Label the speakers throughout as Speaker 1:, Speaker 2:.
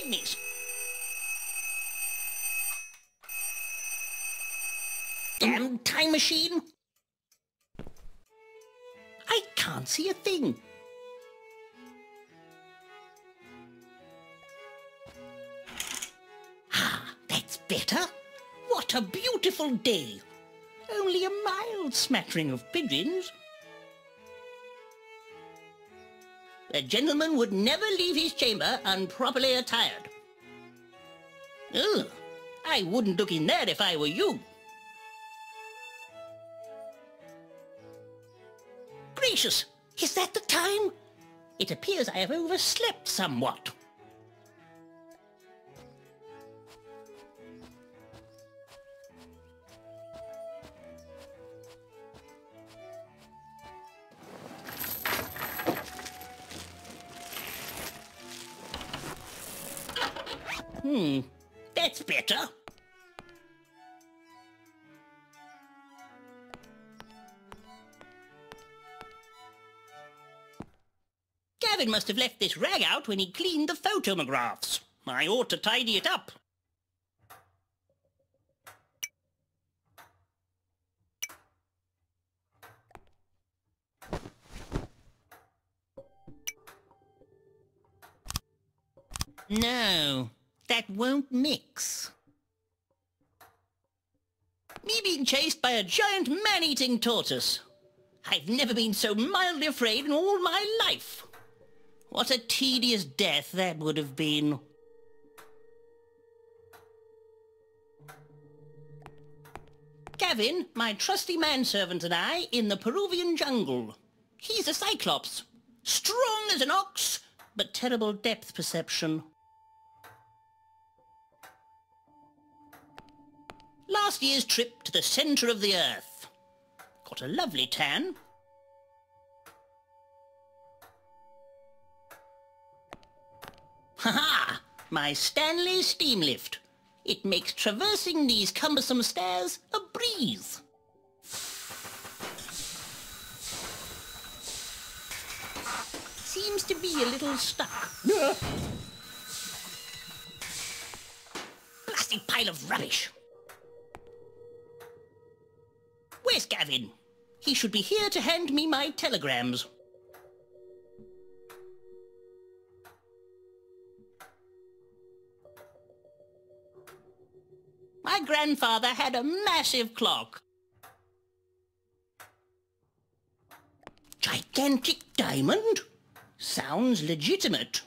Speaker 1: goodness! Damn time machine! I can't see a thing. Ah, that's better. What a beautiful day. Only a mild smattering of pigeons. A gentleman would never leave his chamber unproperly attired. Ugh, I wouldn't look in there if I were you. Gracious, is that the time? It appears I have overslept somewhat. That's better. Gavin must have left this rag out when he cleaned the photomographs. I ought to tidy it up. No, that won't mix. Me being chased by a giant man-eating tortoise. I've never been so mildly afraid in all my life. What a tedious death that would have been. Gavin, my trusty manservant, and I in the Peruvian jungle. He's a cyclops, strong as an ox, but terrible depth perception. Last year's trip to the centre of the earth. Got a lovely tan. Ha-ha! My Stanley steam lift. It makes traversing these cumbersome stairs a breeze. Seems to be a little stuck. Blasted pile of rubbish. Where's Gavin? He should be here to hand me my telegrams. My grandfather had a massive clock. Gigantic diamond? Sounds legitimate.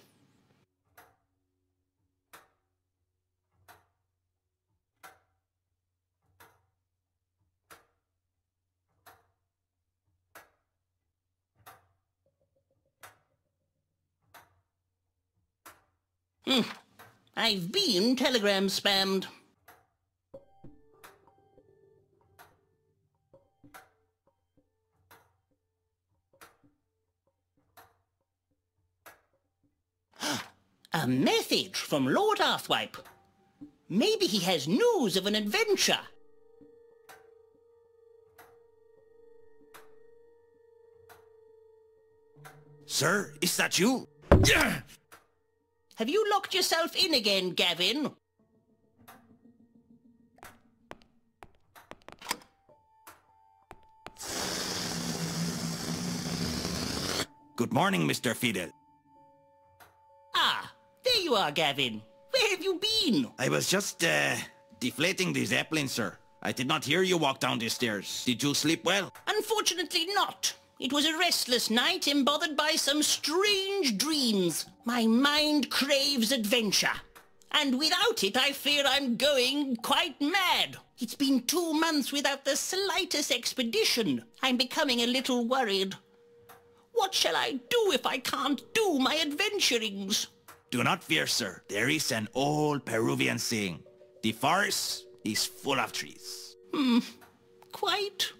Speaker 1: I've been telegram spammed. A message from Lord Arthwipe. Maybe he has news of an adventure.
Speaker 2: Sir, is that you?
Speaker 1: Have you locked yourself in again, Gavin?
Speaker 2: Good morning, Mr. Fiddle.
Speaker 1: Ah, there you are, Gavin. Where have you been?
Speaker 2: I was just, deflating the Zeppelin, sir. I did not hear you walk down the stairs. Did you sleep well?
Speaker 1: Unfortunately not. It was a restless night, embothered by some strange dreams. My mind craves adventure. And without it, I fear I'm going quite mad. It's been 2 months without the slightest expedition. I'm becoming a little worried. What shall I do if I can't do my adventurings?
Speaker 2: Do not fear, sir. There is an old Peruvian saying. The forest is full of trees.
Speaker 1: Quite.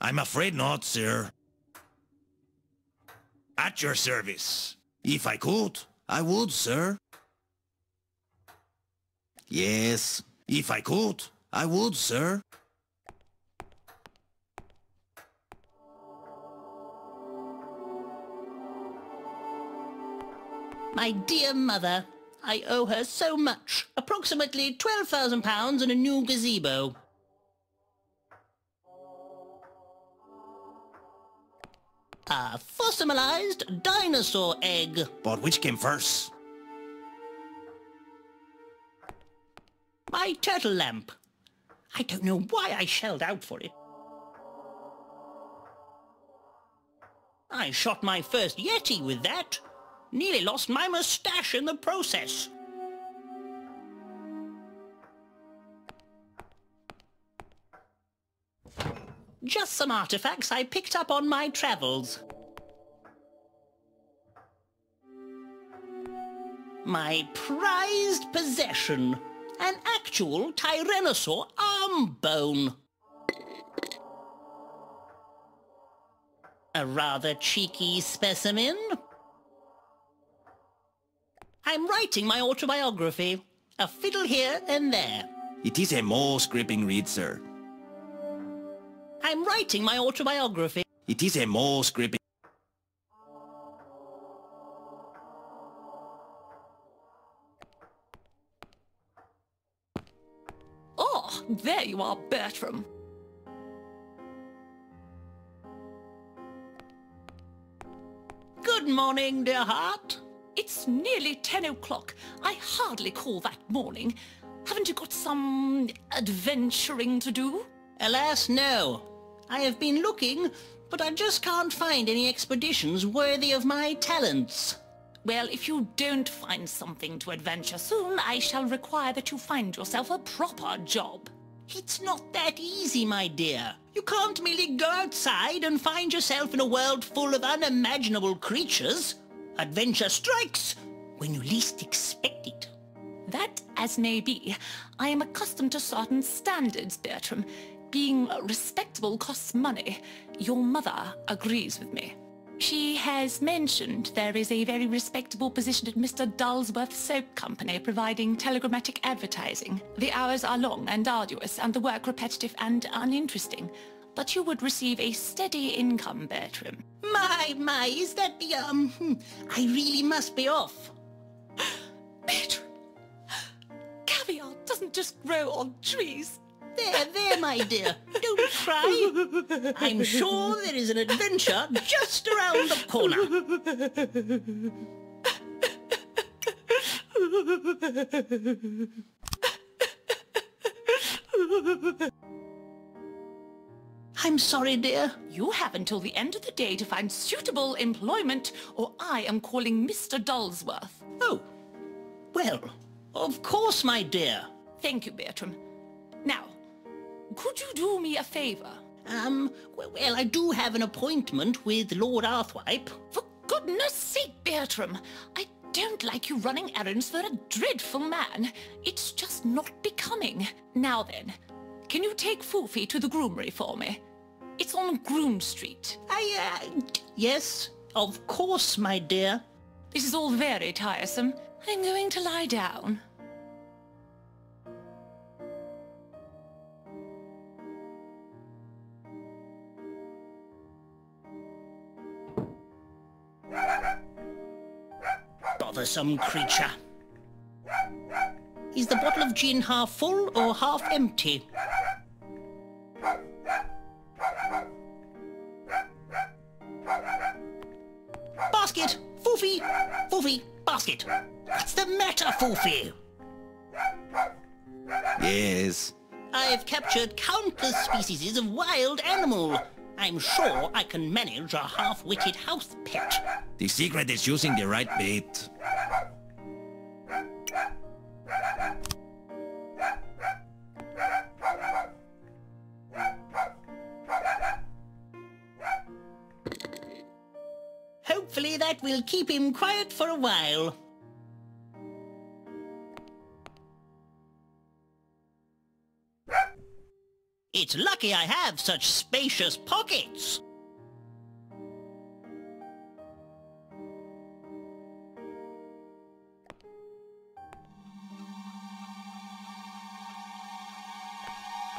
Speaker 2: I'm afraid not, sir. At your service. If I could, I would, sir. Yes, if I could, I would, sir.
Speaker 1: My dear mother, I owe her so much. Approximately £12,000 and a new gazebo. A fossilized dinosaur egg.
Speaker 2: But which came first?
Speaker 1: My turtle lamp. I don't know why I shelled out for it. I shot my first Yeti with that. Nearly lost my moustache in the process. Just some artifacts I picked up on my travels. My prized possession. An actual Tyrannosaur arm bone. A rather cheeky specimen. I'm writing my autobiography. A fiddle here and there.
Speaker 2: It is a most gripping read, sir.
Speaker 1: I'm writing my autobiography.
Speaker 2: It is a most gripping...
Speaker 3: Oh, there you are, Bertram.
Speaker 1: Good morning, dear heart.
Speaker 3: It's nearly 10 o'clock. I hardly call that morning. Haven't you got some adventuring to do?
Speaker 1: Alas, no. I have been looking, but I just can't find any expeditions worthy of my talents.
Speaker 3: Well, if you don't find something to adventure soon, I shall require that you find yourself a proper job.
Speaker 1: It's not that easy, my dear. You can't merely go outside and find yourself in a world full of unimaginable creatures. Adventure strikes when you least expect it.
Speaker 3: That as may be, I am accustomed to certain standards, Bertram. Being respectable costs money. Your mother agrees with me. She has mentioned there is a very respectable position at Mr. Dullsworth's soap company providing telegrammatic advertising. The hours are long and arduous and the work repetitive and uninteresting. But you would receive a steady income, Bertram.
Speaker 1: My, is that the, I really must be off.
Speaker 3: Bertram, caviar doesn't just grow on trees.
Speaker 1: There, my dear. Don't cry. I'm sure there is an adventure just around the corner. I'm sorry, dear.
Speaker 3: You have until the end of the day to find suitable employment, or I am calling Mr. Dullsworth.
Speaker 1: Oh, well, of course, my dear.
Speaker 3: Thank you, Bertram. Now, could you do me a favour?
Speaker 1: Well, I do have an appointment with Lord Arthwipe.
Speaker 3: For goodness sake, Bertram, I don't like you running errands for a dreadful man. It's just not becoming. Now then, can you take Foofy to the groomery for me? It's on Groom Street.
Speaker 1: Yes, of course, my dear.
Speaker 3: This is all very tiresome. I'm going to lie down.
Speaker 1: Bothersome creature. Is the bottle of gin half full or half empty? Basket! Foofy! Foofy! Basket! What's the matter, Foofy?
Speaker 2: Yes.
Speaker 1: I've captured countless species of wild animal. I'm sure I can manage a half-witted house pet.
Speaker 2: The secret is using the right bait.
Speaker 1: Hopefully that will keep him quiet for a while. It's lucky I have such spacious pockets.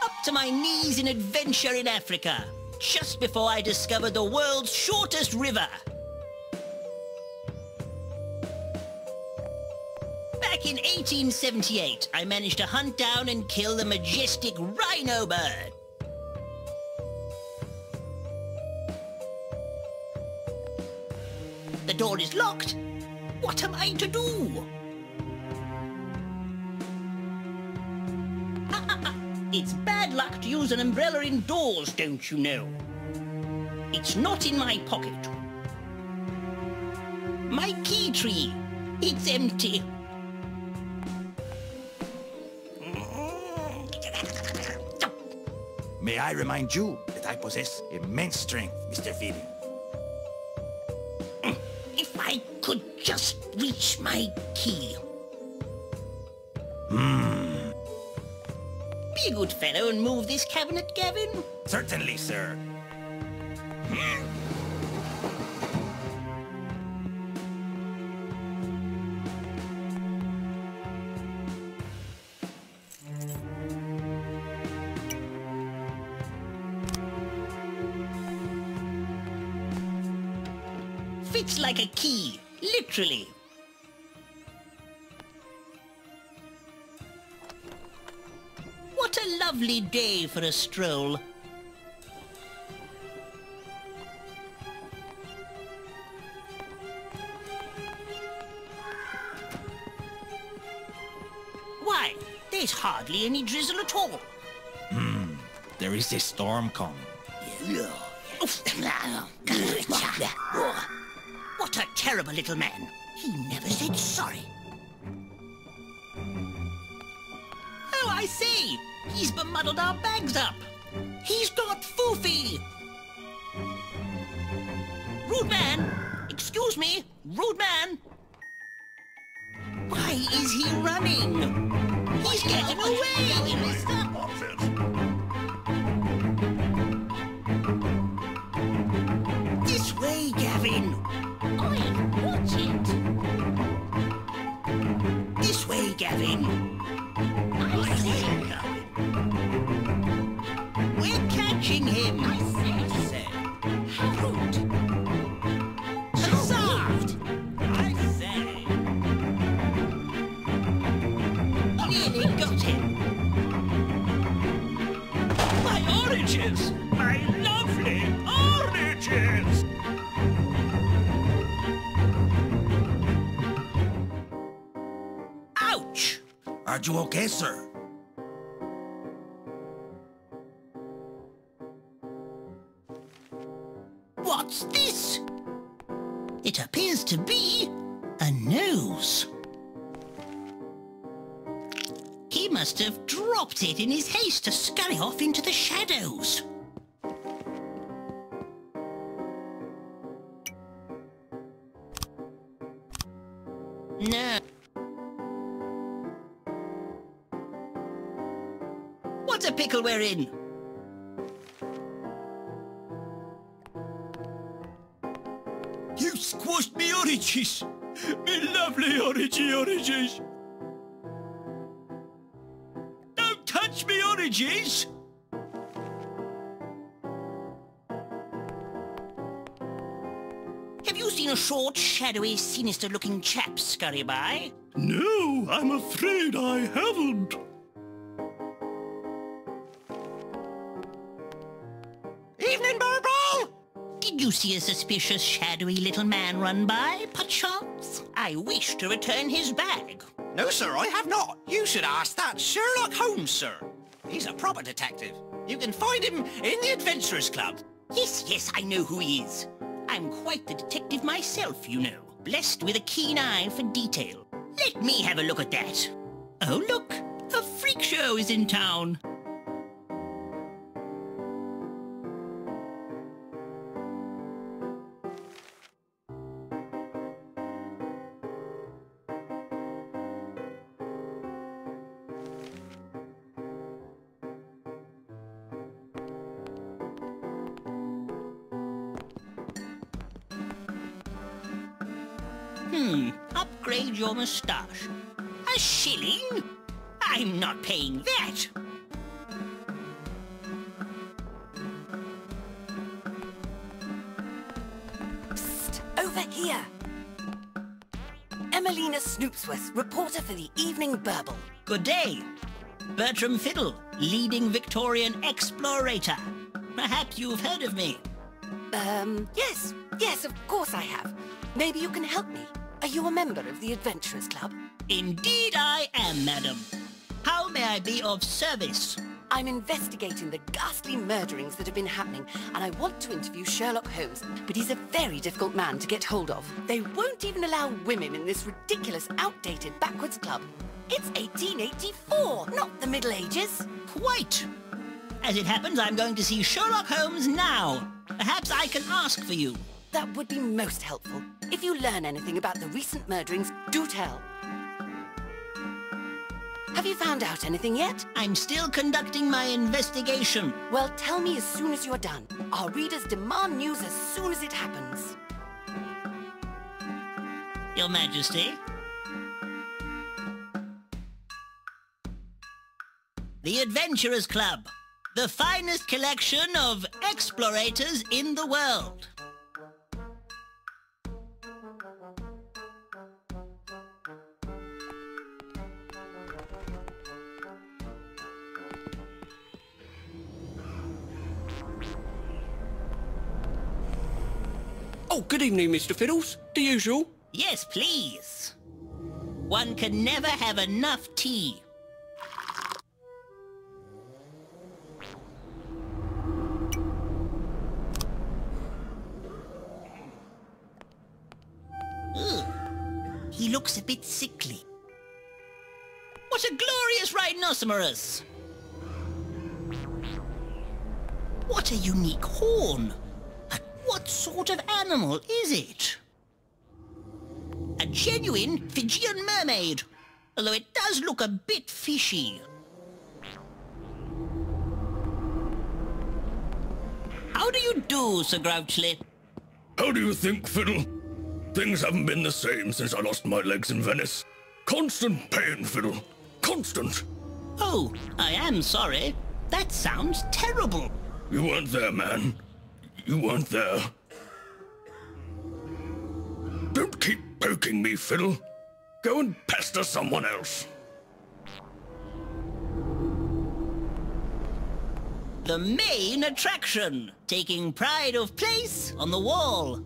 Speaker 1: Up to my knees in adventure in Africa, just before I discovered the world's shortest river. Back in 1878, I managed to hunt down and kill the majestic rhino bird. The door is locked. What am I to do? It's bad luck to use an umbrella indoors, don't you know? It's not in my pocket. My key tree. It's empty.
Speaker 2: May I remind you that I possess immense strength, Mr. Fiddle.
Speaker 1: If I could just reach my key. Be a good fellow and move this cabinet, Gavin.
Speaker 2: Certainly, sir.
Speaker 1: Fits like a key, literally. What a lovely day for a stroll. Why, there's hardly any drizzle at all.
Speaker 2: There is a storm coming.
Speaker 1: What a terrible little man. He never said sorry. Oh, I see. He's bemuddled our bags up. He's got foofy. Rude man. Excuse me. Rude man. Why is he running? He's getting away, mister. This way, Gavin. Oi, watch it. This way, Gavin. I see. We're catching him. I say. How rude. Observed. I say. Nearly got him. My oranges! My lovely oranges! Ouch!
Speaker 2: Are you okay, sir?
Speaker 1: What's this? It appears to be a nose. He must have dropped it in his haste to scurry off into the shadows. No. What a pickle we're in.
Speaker 2: You squashed me oranges! Me lovely oranges! Don't touch me oranges!
Speaker 1: Have you seen a short, shadowy, sinister-looking chap scurry by?
Speaker 2: No, I'm afraid I haven't.
Speaker 1: Evening, Burble! Did you see a suspicious, shadowy little man run by, perchance? I wish to return his bag.
Speaker 4: No, sir, I have not. You should ask that Sherlock Holmes, sir. He's a proper detective. You can find him in the Adventurers Club.
Speaker 1: Yes, I know who he is. I'm quite the detective myself, you know. Blessed with a keen eye for detail. Let me have a look at that. Oh, look! A freak show is in town. Upgrade your moustache. A shilling? I'm not paying that.
Speaker 5: Psst, over here. A Emelina Snoopsworth, reporter for the Evening Burble.
Speaker 1: Good day. Bertram Fiddle, leading Victorian explorator. Perhaps you've heard of me.
Speaker 5: Yes, of course I have. Maybe you can help me. Are you a member of the Adventurers Club?
Speaker 1: Indeed I am, madam. How may I be of service?
Speaker 5: I'm investigating the ghastly murderings that have been happening, and I want to interview Sherlock Holmes, but he's a very difficult man to get hold of. They won't even allow women in this ridiculous, outdated, backwards club. It's 1884, not the Middle Ages.
Speaker 1: Quite. As it happens, I'm going to see Sherlock Holmes now. Perhaps I can ask for you.
Speaker 5: That would be most helpful. If you learn anything about the recent murderings, do tell. Have you found out anything yet?
Speaker 1: I'm still conducting my investigation.
Speaker 5: Well, tell me as soon as you're done. Our readers demand news as soon as it happens.
Speaker 1: Your Majesty. The Adventurers Club. The finest collection of explorators in the world.
Speaker 6: Oh, good evening, Mr. Fiddles. The usual.
Speaker 1: Yes, please. One can never have enough tea. Ugh. He looks a bit sickly. What a glorious rhinoceros! What a unique horn! But what sort of animal is it? A genuine Fijian mermaid, although it does look a bit fishy. How do you do, Sir Grouchley?
Speaker 7: How do you think, Fiddle? Things haven't been the same since I lost my legs in Venice. Constant pain, Fiddle. Constant.
Speaker 1: Oh, I am sorry. That sounds terrible.
Speaker 7: You weren't there, man. You weren't there. Don't keep poking me, Fiddle. Go and pester someone else.
Speaker 1: The main attraction, taking pride of place on the wall.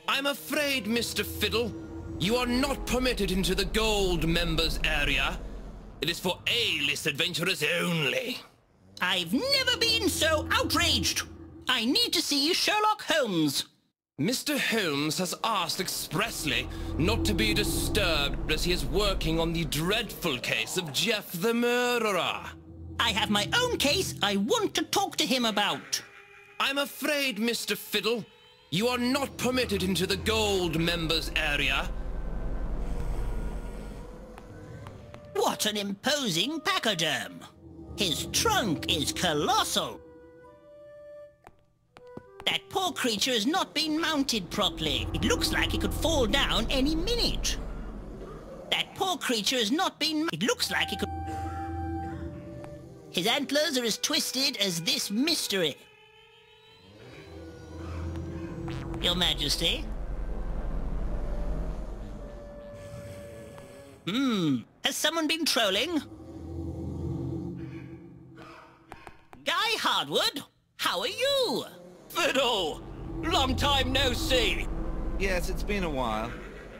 Speaker 8: I'm afraid, Mr. Fiddle, you are not permitted into the gold members area. It is for A-list adventurers only.
Speaker 1: I've never been so outraged. I need to see Sherlock Holmes.
Speaker 8: Mr. Holmes has asked expressly not to be disturbed as he is working on the dreadful case of Jeff the Murderer.
Speaker 1: I have my own case I want to talk to him about.
Speaker 8: I'm afraid, Mr. Fiddle, you are not permitted into the gold members area.
Speaker 1: What an imposing pachyderm. His trunk is colossal. That poor creature has not been mounted properly. It looks like it could fall down any minute. That poor creature has not been... It looks like it could... His antlers are as twisted as this mystery. Your Majesty? Has someone been trolling? Guy Hardwood, how are you?
Speaker 9: Fiddle! Long time no see!
Speaker 10: Yes, it's been a while.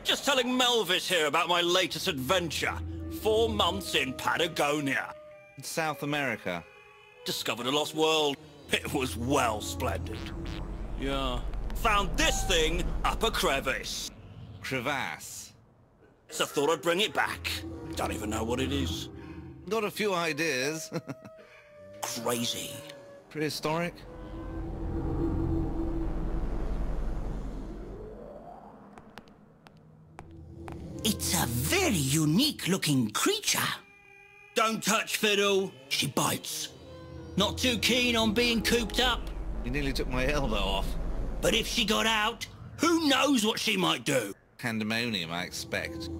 Speaker 9: Just telling Melvis here about my latest adventure. 4 months in Patagonia.
Speaker 10: It's South America.
Speaker 9: Discovered a lost world. It was well splendid. Yeah. Found this thing up a crevice.
Speaker 10: Crevasse.
Speaker 9: So thought I'd bring it back. Don't even know what it is.
Speaker 10: Got a few ideas.
Speaker 9: Crazy.
Speaker 10: Prehistoric?
Speaker 1: It's a very unique-looking creature. Don't touch Fiddle. She bites. Not too keen on being cooped up.
Speaker 10: You nearly took my elbow off.
Speaker 1: But if she got out, who knows what she might do?
Speaker 10: Pandemonium, I expect.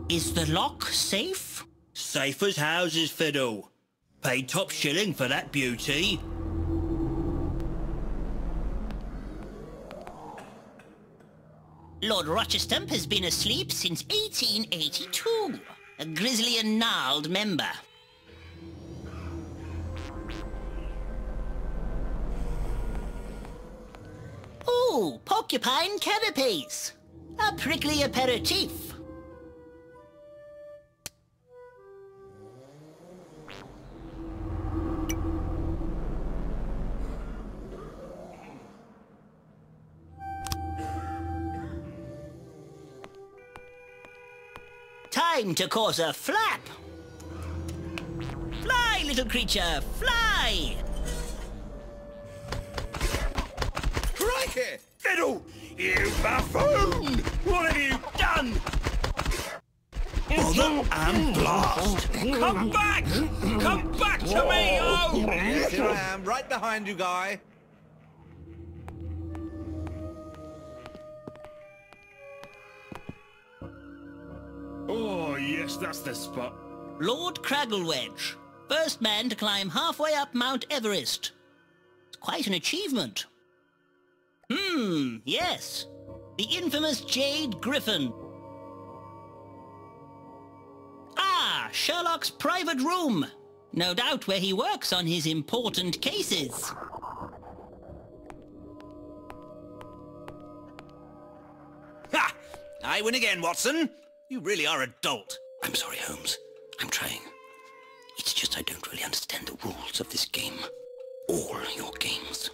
Speaker 1: Is the lock safe?
Speaker 9: Safe as houses, Fiddle. Paid top shilling for that beauty.
Speaker 1: Lord Rochester has been asleep since 1882. A grisly and gnarled member. Ooh, porcupine carapace. A prickly aperitif. Time to cause a flap. Fly, little creature, fly!
Speaker 2: Crikey!
Speaker 9: Fiddle! You buffoon! What have you done?
Speaker 2: Bother and blast!
Speaker 9: Come back! Come back to me! Oh!
Speaker 10: Yes, here I am, right behind you, Guy.
Speaker 7: Oh, yes, that's the spot.
Speaker 1: Lord Cragglewedge, first man to climb halfway up Mount Everest. It's quite an achievement. Yes. The infamous Jade Griffin. Ah, Sherlock's private room. No doubt where he works on his important cases.
Speaker 4: Ha! I win again, Watson. You really are a dolt.
Speaker 1: I'm sorry, Holmes. I'm trying. It's just I don't really understand the rules of this game. All your games.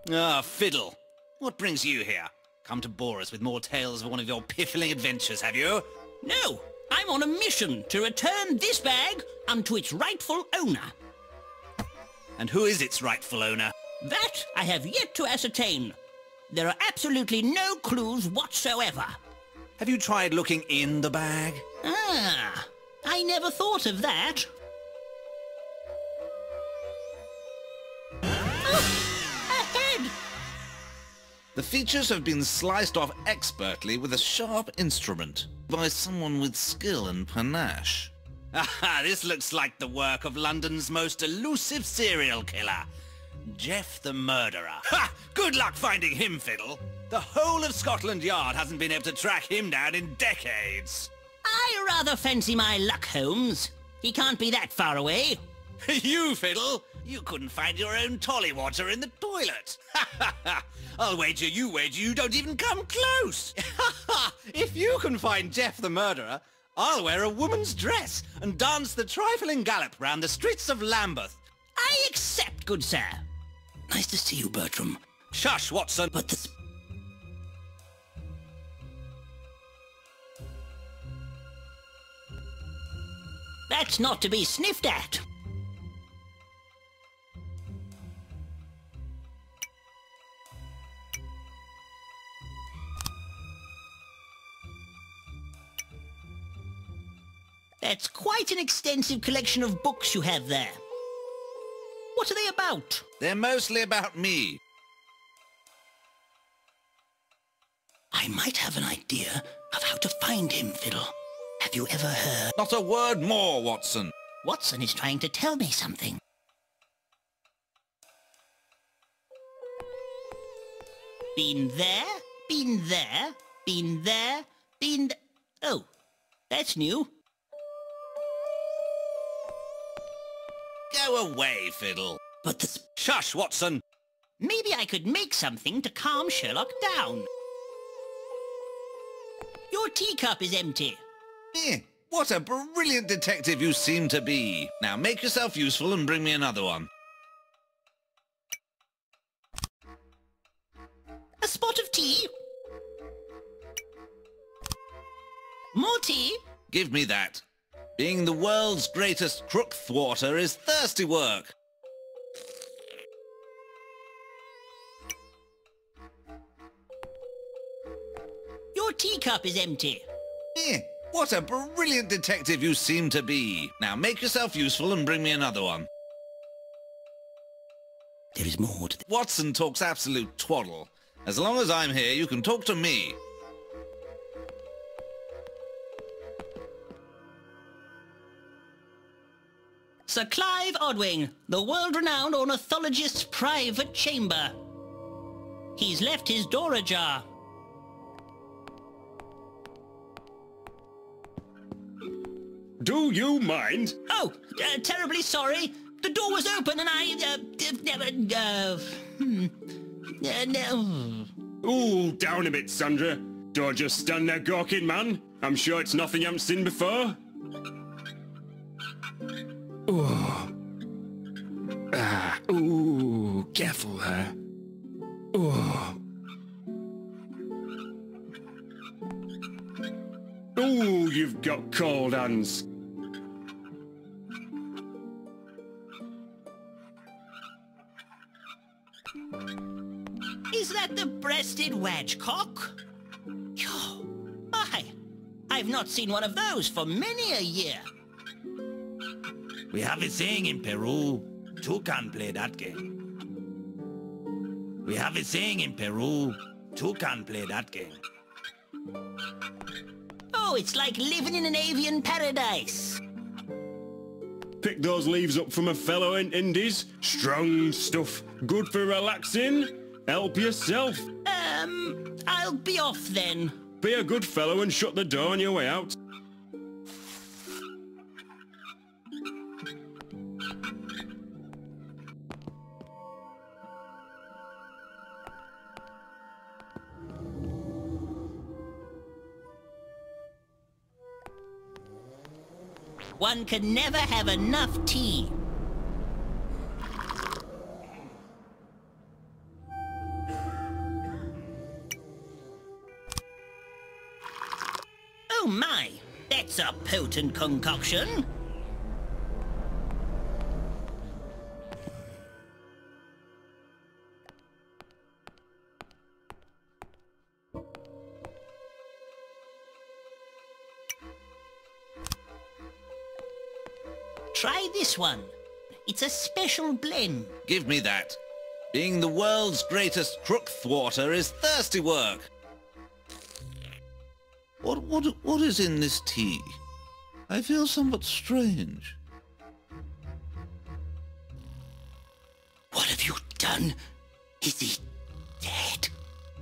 Speaker 4: Ah, Fiddle. What brings you here? Come to bore us with more tales of one of your piffling adventures, have you?
Speaker 1: No, I'm on a mission to return this bag unto its rightful owner.
Speaker 4: And who is its rightful owner?
Speaker 1: That I have yet to ascertain. There are absolutely no clues whatsoever.
Speaker 4: Have you tried looking in the bag?
Speaker 1: Ah, I never thought of that. Ahead!
Speaker 10: The features have been sliced off expertly with a sharp instrument by someone with skill and panache.
Speaker 4: Aha, this looks like the work of London's most elusive serial killer, Jeff the Murderer. Ha! Good luck finding him, Fiddle. The whole of Scotland Yard hasn't been able to track him down in decades.
Speaker 1: I rather fancy my luck, Holmes. He can't be that far away.
Speaker 4: You, Fiddle, you couldn't find your own tolly water in the toilet. I'll wager you don't even come close. If you can find Jeff the Murderer, I'll wear a woman's dress and dance the trifling gallop round the streets of Lambeth.
Speaker 1: I accept, good sir. Nice to see you, Bertram.
Speaker 4: Shush, Watson.
Speaker 1: But the... That's not to be sniffed at. That's quite an extensive collection of books you have there. What are they about?
Speaker 10: They're mostly about me.
Speaker 1: I might have an idea of how to find him, Fiddle. Have you ever heard?
Speaker 10: Not a word more, Watson.
Speaker 1: Watson is trying to tell me something. Been there, been there, been there, been... Oh, that's new.
Speaker 10: Go away, Fiddle.
Speaker 1: But the...
Speaker 4: Shush, Watson.
Speaker 1: Maybe I could make something to calm Sherlock down. Your teacup is empty.
Speaker 10: What a brilliant detective you seem to be. Now make yourself useful and bring me another one.
Speaker 1: A spot of tea. More tea.
Speaker 10: Give me that. Being the world's greatest crook thwarter is thirsty work.
Speaker 1: Your teacup is empty.
Speaker 10: What a brilliant detective you seem to be. Now make yourself useful and bring me another one.
Speaker 1: There is more to...
Speaker 10: Watson talks absolute twaddle. As long as I'm here, you can talk to me.
Speaker 1: Sir Clive Clive Odwing, the world-renowned ornithologist's private chamber. He's left his door ajar.
Speaker 6: Do you mind?
Speaker 1: Oh, terribly sorry. The door was open and no.
Speaker 6: Ooh, down a bit, Sandra. Don't just stand there gawking, man. I'm sure it's nothing you haven't seen before. Ooh. Ooh, careful there. Ooh. Ooh, you've got cold hands.
Speaker 1: Is that the breasted wedgecock? Oh, my! I've not seen one of those for many a year.
Speaker 2: We have a saying in Peru, two can't play that game. We have a saying in Peru, two can't play that game.
Speaker 1: Oh, it's like living in an avian paradise.
Speaker 6: Pick those leaves up from a fellow in Indies. Strong stuff. Good for relaxing. Help yourself.
Speaker 1: I'll be off then.
Speaker 6: Be a good fellow and shut the door on your way out.
Speaker 1: One can never have enough tea. Oh my, that's a potent concoction. Try this one. It's a special blend.
Speaker 10: Give me that. Being the world's greatest crook thwarter is thirsty work. What is in this tea? I feel somewhat strange.
Speaker 1: What have you done? Is he dead?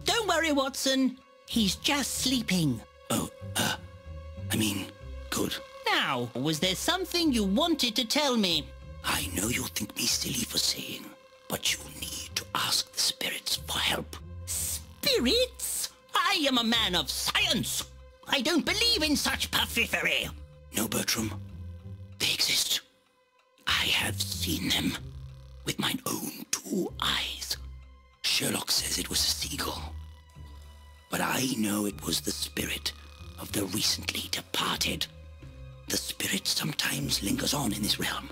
Speaker 1: Don't worry, Watson. He's just sleeping.
Speaker 9: Oh, I mean, good.
Speaker 1: Now, was there something you wanted to tell me?
Speaker 9: I know you'll think me silly for saying, but you need to ask the spirits for help.
Speaker 1: Spirits? I am a man of science. I don't believe in such puffery.
Speaker 9: No, Bertram. They exist. I have seen them with mine own two eyes. Sherlock says it was a seagull, but I know it was the spirit of the recently departed. The spirit sometimes lingers on in this realm,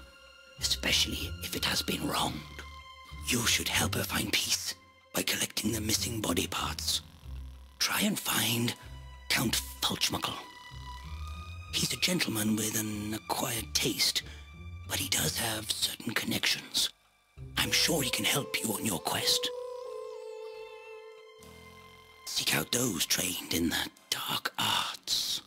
Speaker 9: especially if it has been wronged. You should help her find peace by collecting the missing body parts. Try and find Count Fulchmuckle. He's a gentleman with an acquired taste, but he does have certain connections. I'm sure he can help you on your quest. Seek out those trained in the dark arts.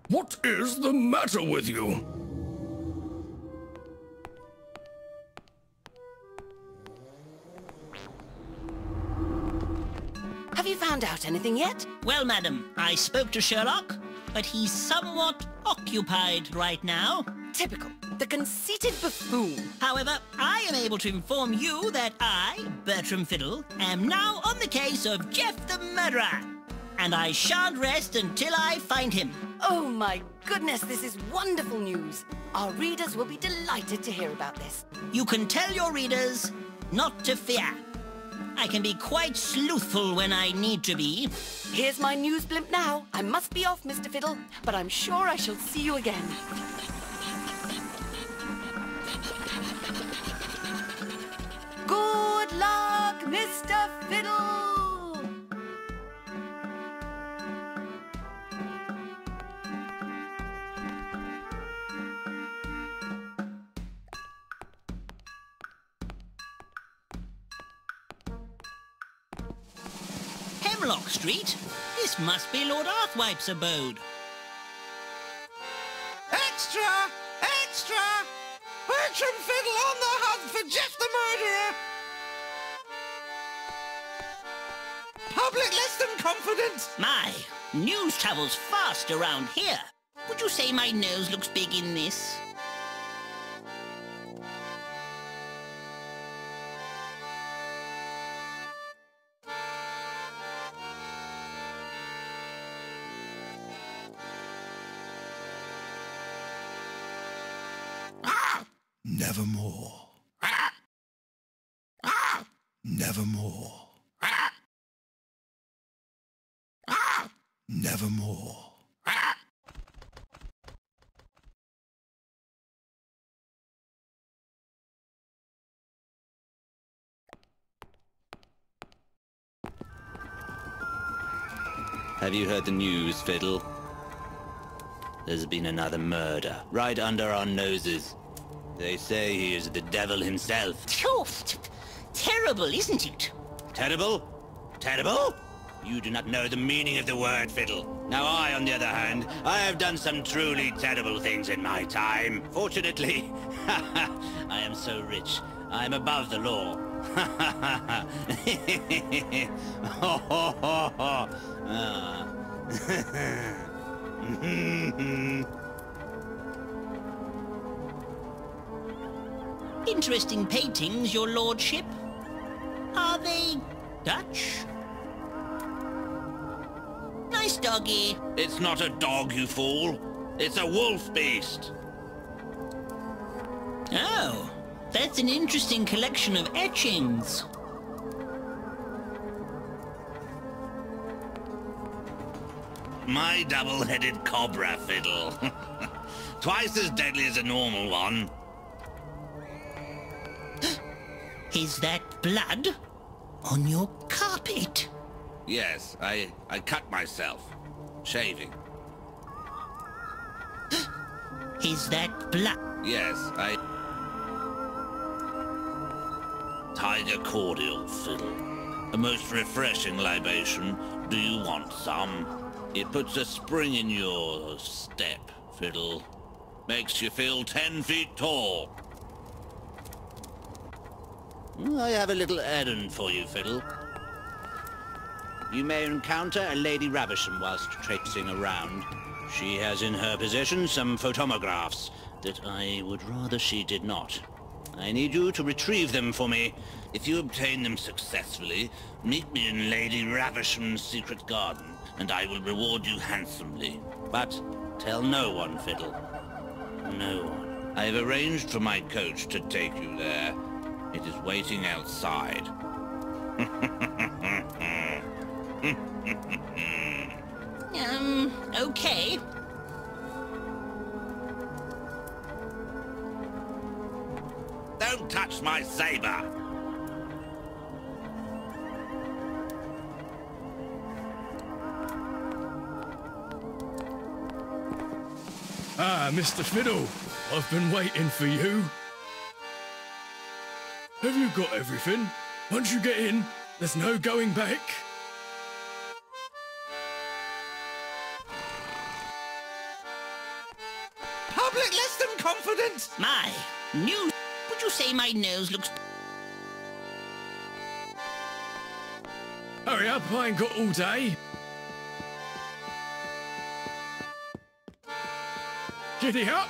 Speaker 7: What is the matter with you?
Speaker 5: Have you found out anything yet?
Speaker 1: Well, madam, I spoke to Sherlock, but he's somewhat occupied right now.
Speaker 5: Typical. The conceited buffoon.
Speaker 1: However, I am able to inform you that I, Bertram Fiddle, am now on the case of Jeff the Murderer. And I shan't rest until I find him.
Speaker 5: Oh my goodness, this is wonderful news. Our readers will be delighted to hear about this.
Speaker 1: You can tell your readers not to fear. I can be quite sleuthful when I need to be.
Speaker 5: Here's my news blimp now. I must be off, Mr. Fiddle, but I'm sure I shall see you again. luck, Mr. Fiddle!
Speaker 1: Hemlock Street? This must be Lord Arthwipe's abode.
Speaker 4: Extra! Extra! Bertram Fiddle on the hunt for Jeff the Murderer! Public less than confident!
Speaker 1: My, news travels fast around here. Would you say my nose looks big in this?
Speaker 7: Nevermore. Nevermore. Nevermore.
Speaker 2: Have you heard the news, Fiddle? There's been another murder, right under our noses. They say he is the devil himself.
Speaker 1: Phew, terrible, isn't it?
Speaker 2: Terrible? Terrible? You do not know the meaning of the word, Fiddle. Now I, on the other hand, I have done some truly terrible things in my time. Fortunately, I am so rich, I am above the law.
Speaker 1: Interesting paintings, your lordship. Are they Dutch? Nice doggy.
Speaker 2: It's not a dog, you fool. It's a wolf beast.
Speaker 1: Oh, that's an interesting collection of etchings.
Speaker 2: My double-headed cobra, Fiddle. Twice as deadly as a normal one.
Speaker 1: Is that blood on your carpet?
Speaker 2: Yes, I cut myself. Shaving.
Speaker 1: Is that blood?
Speaker 2: Yes, Tiger cordial, Fiddle. A most refreshing libation. Do you want some? It puts a spring in your step, Fiddle. Makes you feel 10 feet tall. I have a little errand for you, Fiddle. You may encounter a Lady Ravisham whilst traipsing around. She has in her possession some photomographs that I would rather she did not. I need you to retrieve them for me. If you obtain them successfully, meet me in Lady Ravisham's secret garden, and I will reward you handsomely. But tell no one, Fiddle. No one. I have arranged for my coach to take you there. It is waiting outside.
Speaker 1: Okay.
Speaker 2: Don't touch my saber!
Speaker 7: Ah, Mr. Fiddle, I've been waiting for you. Have you got everything? Once you get in, there's no going back.
Speaker 4: Public less than confident!
Speaker 1: My, news. Would you say my nose looks...
Speaker 7: Hurry up, I ain't got all day. Giddy up!